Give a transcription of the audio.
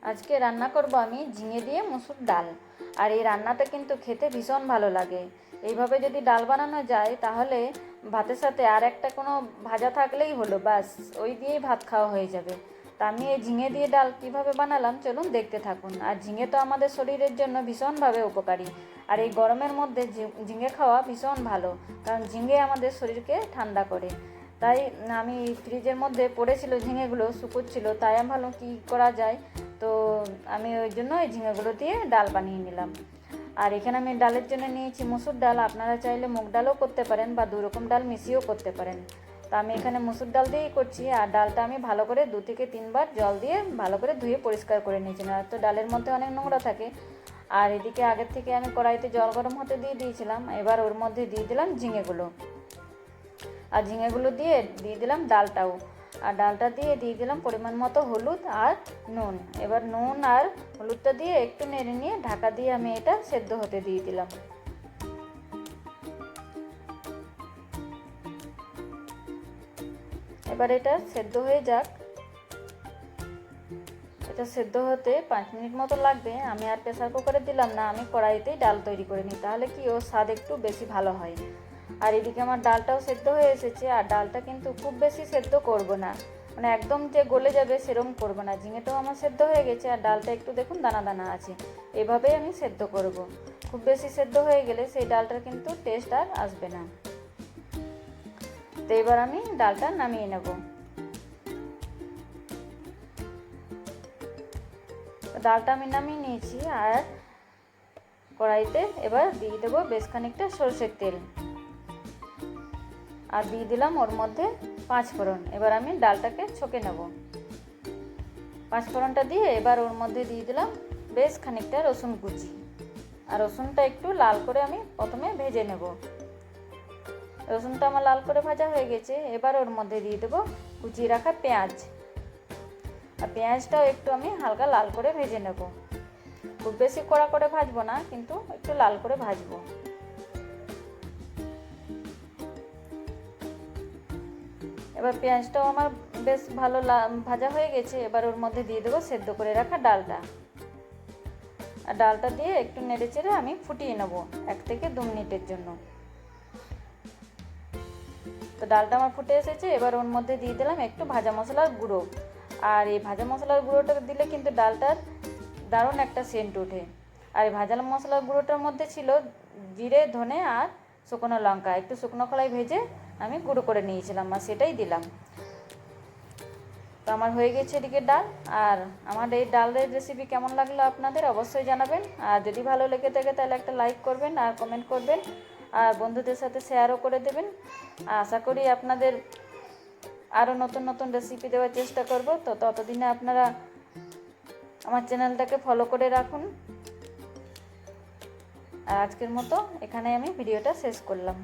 আজকে রান্না করব আমি ঝিঙে দিয়ে মুসুর ডাল। আর এই রান্নাটা কিন্তু খেতে ভীষণ ভালো লাগে। এইভাবে যদি ডাল বানানো যায় তাহলে ভাতের সাথে আর একটা কোনো ভাজা থাকলেই হলো, ব্যাস ওই দিয়েই ভাত খাওয়া হয়ে যাবে। তা আমি এই ঝিঙে দিয়ে ডাল কিভাবে বানালাম চলুন দেখতে থাকুন। আর ঝিঙে তো আমাদের শরীরের জন্য ভীষণভাবে উপকারী। আর এই গরমের মধ্যে ঝিঙে খাওয়া ভীষণ ভালো, কারণ ঝিঙে আমাদের শরীরকে ঠান্ডা করে। তাই আমি ফ্রিজের মধ্যে পড়েছিল ঝিঙেগুলো, শুকোচ্ছিল, তাই আমি ভাবলাম কী করা যায়। তো আমি ওই জন্য এই ঝিঙেগুলো দিয়ে ডাল বানিয়ে নিলাম। আর এখানে আমি ডালের জন্য নিয়েছি মুসুর ডাল, আপনারা চাইলে মুগ ডালও করতে পারেন বা দু রকম ডাল মিশিয়েও করতে পারেন। তো আমি এখানে মুসুর ডাল দিয়েই করছি। আর ডালটা আমি ভালো করে 2 থেকে 3 বার জল দিয়ে ভালো করে ধুয়ে পরিষ্কার করে নিয়েছি, না তো ডালের মধ্যে অনেক নোংরা থাকে। আর এদিকে আগের থেকে আমি কড়াইতে জল গরম হতে দিয়ে দিয়েছিলাম, এবার ওর মধ্যে দিয়ে দিলাম ঝিঙেগুলো। আর ঝিঙেগুলো দিয়ে দিলাম ডালটাও। আর ডালটা দিয়ে দিলাম পরিমাণ মতো হলুদ আর নুন। এবার নুন আর হলুদটা দিয়ে একটু নেড়ে নিয়ে ঢাকা দিয়ে আমি এটা সেদ্ধ হতে দিয়ে দিলাম। এবার এটা সেদ্ধ হয়ে যাক। এটা সেদ্ধ হতে 5 মিনিট মতো লাগবে। আমি আর প্রেসার কুকারে দিলাম না, আমি কড়াইতেই ডাল তৈরি করে নিই, তাহলে কি ওর স্বাদ একটু বেশি ভালো হয়। আর এদিকে আমার ডালটাও সেদ্ধ হয়ে এসেছে। আর ডালটা কিন্তু খুব বেশি সেদ্ধ করব না, মানে একদম যে গলে যাবে সেরকম করব না। ঝিঙেটাও আমার সেদ্ধ হয়ে গেছে আর ডালটা একটু দেখুন দানা দানা আছে, এভাবেই আমি সেদ্ধ করব। খুব বেশি সেদ্ধ হয়ে গেলে সেই ডালটার কিন্তু টেস্ট আর আসবে না। তো এবার আমি ডালটা নামিয়ে নেব। ডালটা আমি নামিয়ে নিয়েছি। আর কড়াইতে এবার দিয়ে দেবো বেশ খানিকটা সরষের তেল, আর দিয়ে দিলাম ওর মধ্যে 5 ফোড়ন। এবার আমি ডালটাকে ছকে নেব। 5 ফোড়নটা দিয়ে এবার ওর মধ্যে দিয়ে দিলাম বেশ খানিকটা রসুন কুচি। আর রসুনটা একটু লাল করে আমি প্রথমে ভেজে নেব। রসুনটা আমার লাল করে ভাজা হয়ে গেছে। এবার ওর মধ্যে দিয়ে দেবো কুচিয়ে রাখা পেঁয়াজ। আর পেঁয়াজটাও একটু আমি হালকা লাল করে ভেজে নেব। খুব বেশি কড়া করে ভাজবো না, কিন্তু একটু লাল করে ভাজবো। এবার পেঁয়াজটাও আমার বেশ ভালো ভাজা হয়ে গেছে। এবার ওর মধ্যে দিয়ে দেবো সেদ্ধ করে রাখা ডালটা। আর ডালটা দিয়ে একটু নেড়ে চেড়ে আমি ফুটিয়ে নেব 1 থেকে 2 মিনিটের জন্য। তো ডালটা আমার ফুটে এসেছে। এবার ওর মধ্যে দিয়ে দিলাম একটু ভাজা মশলার গুঁড়ো। আর এই ভাজা মশলার গুঁড়োটা দিলে কিন্তু ডালটার দারুণ একটা সেন্ট ওঠে। আর এই ভাজা মশলার গুঁড়োটার মধ্যে ছিল জিরে, ধনে আর শুকনো লঙ্কা, একটু শুকনো খোলায় ভেজে আমি গুঁড়ো করে নিয়েছিলাম, আর সেটাই দিলাম। তো আমার হয়ে গেছে এদিকে ডাল। আর আমার এই ডালের রেসিপি কেমন লাগলো আপনাদের অবশ্যই জানাবেন। আর যদি ভালো লেগে থাকে তাহলে একটা লাইক করবেন আর কমেন্ট করবেন, আর বন্ধুদের সাথে শেয়ারও করে দেবেন। আশা করি আপনাদের আরও নতুন নতুন রেসিপি দেওয়ার চেষ্টা করব। তো ততদিনে আপনারা আমার চ্যানেলটাকে ফলো করে রাখুন। আর আজকের মতো এখানে আমি ভিডিওটা শেষ করলাম।